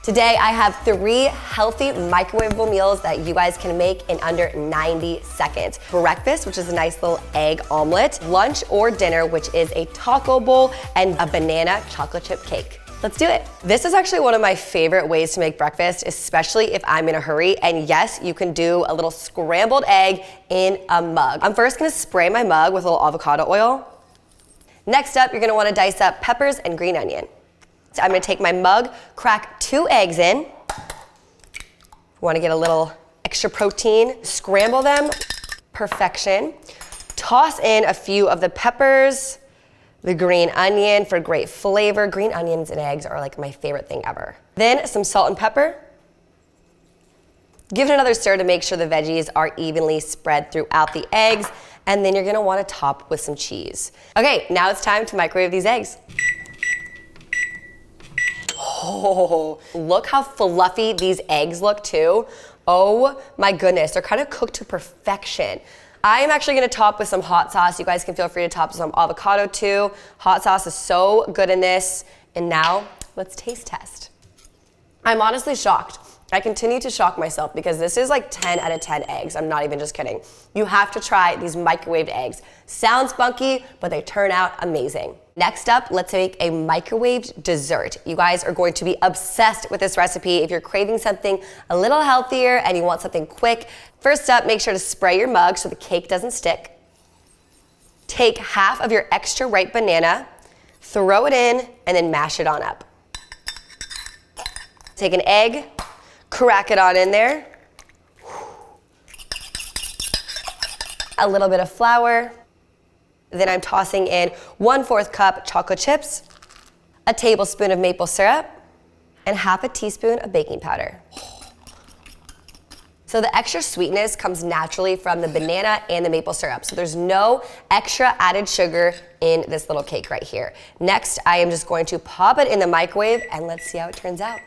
Today, I have 3 healthy microwavable meals that you guys can make in under 90 seconds. Breakfast, which is a nice little egg omelet. Lunch or dinner, which is a taco bowl and a banana chocolate chip cake. Let's do it. This is actually one of my favorite ways to make breakfast, especially if I'm in a hurry. And yes, you can do a little scrambled egg in a mug. I'm first gonna spray my mug with a little avocado oil. Next up, you're gonna wanna dice up peppers and green onion. So I'm gonna take my mug, crack 2 eggs in. Wanna get a little extra protein, scramble them, perfection. Toss in a few of the peppers, the green onion for great flavor. Green onions and eggs are like my favorite thing ever. Then some salt and pepper. Give it another stir to make sure the veggies are evenly spread throughout the eggs. And then you're gonna wanna top with some cheese. Okay, now it's time to microwave these eggs. Oh, look how fluffy these eggs look too. Oh my goodness, they're kind of cooked to perfection. I am actually gonna top with some hot sauce. You guys can feel free to top with some avocado too. Hot sauce is so good in this. And now, let's taste test. I'm honestly shocked. I continue to shock myself because this is like 10 out of 10 eggs. I'm not even just kidding. You have to try these microwaved eggs. Sounds funky, but they turn out amazing. Next up, let's make a microwaved dessert. You guys are going to be obsessed with this recipe if you're craving something a little healthier and you want something quick. First up, make sure to spray your mug so the cake doesn't stick. Take half of your extra ripe banana, throw it in, and then mash it on up. Take an egg, crack it on in there. A little bit of flour. Then I'm tossing in 1/4 cup chocolate chips, a tablespoon of maple syrup, and half a teaspoon of baking powder. So the extra sweetness comes naturally from the banana and the maple syrup. So there's no extra added sugar in this little cake right here. Next, I am just going to pop it in the microwave and let's see how it turns out.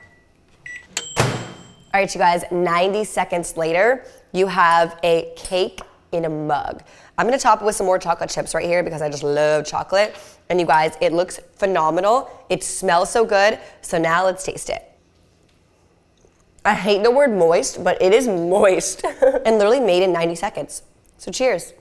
All right, you guys, 90 seconds later, you have a cake in a mug. I'm gonna top it with some more chocolate chips right here because I just love chocolate. And you guys, it looks phenomenal. It smells so good. So now let's taste it. I hate the word moist, but it is moist and literally made in 90 seconds. So cheers.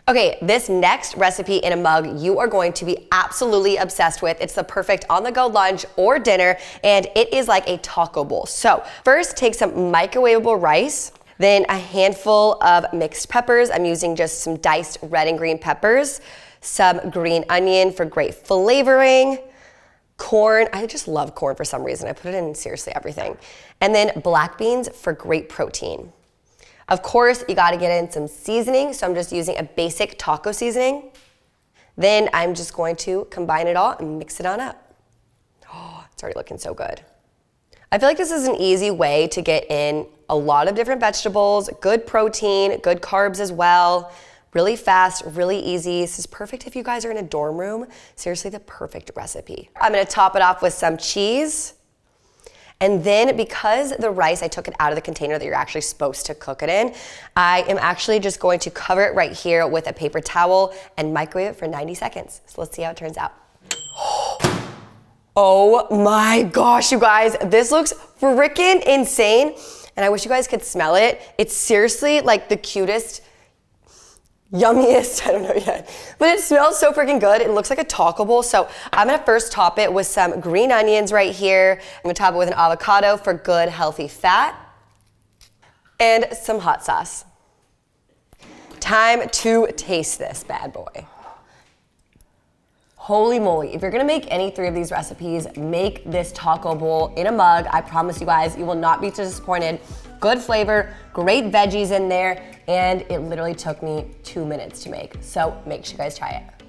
Okay, this next recipe in a mug you are going to be absolutely obsessed with. It's the perfect on-the-go lunch or dinner, and it is like a taco bowl. So first, take some microwavable rice, then a handful of mixed peppers. I'm using just some diced red and green peppers, some green onion for great flavoring, corn. I just love corn for some reason. I put it in seriously everything. And then black beans for great protein. Of course, you gotta get in some seasoning, so I'm just using a basic taco seasoning. Then I'm just going to combine it all and mix it on up. Oh, it's already looking so good. I feel like this is an easy way to get in a lot of different vegetables, good protein, good carbs as well, really fast, really easy. This is perfect if you guys are in a dorm room. Seriously, the perfect recipe. I'm gonna top it off with some cheese. And then because the rice, I took it out of the container that you're actually supposed to cook it in, I am actually just going to cover it right here with a paper towel and microwave it for 90 seconds. So let's see how it turns out. Oh my gosh, you guys, this looks freaking insane. And I wish you guys could smell it. It's seriously like the cutest, yummiest, I don't know yet, but it smells so freaking good. It looks like a taco bowl. So I'm gonna first top it with some green onions right here. I'm gonna top it with an avocado for good, healthy fat, and some hot sauce. Time to taste this bad boy. Holy moly, if you're gonna make any 3 of these recipes, make this taco bowl in a mug. I promise you guys, you will not be disappointed. Good flavor, great veggies in there, and it literally took me 2 minutes to make. So make sure you guys try it.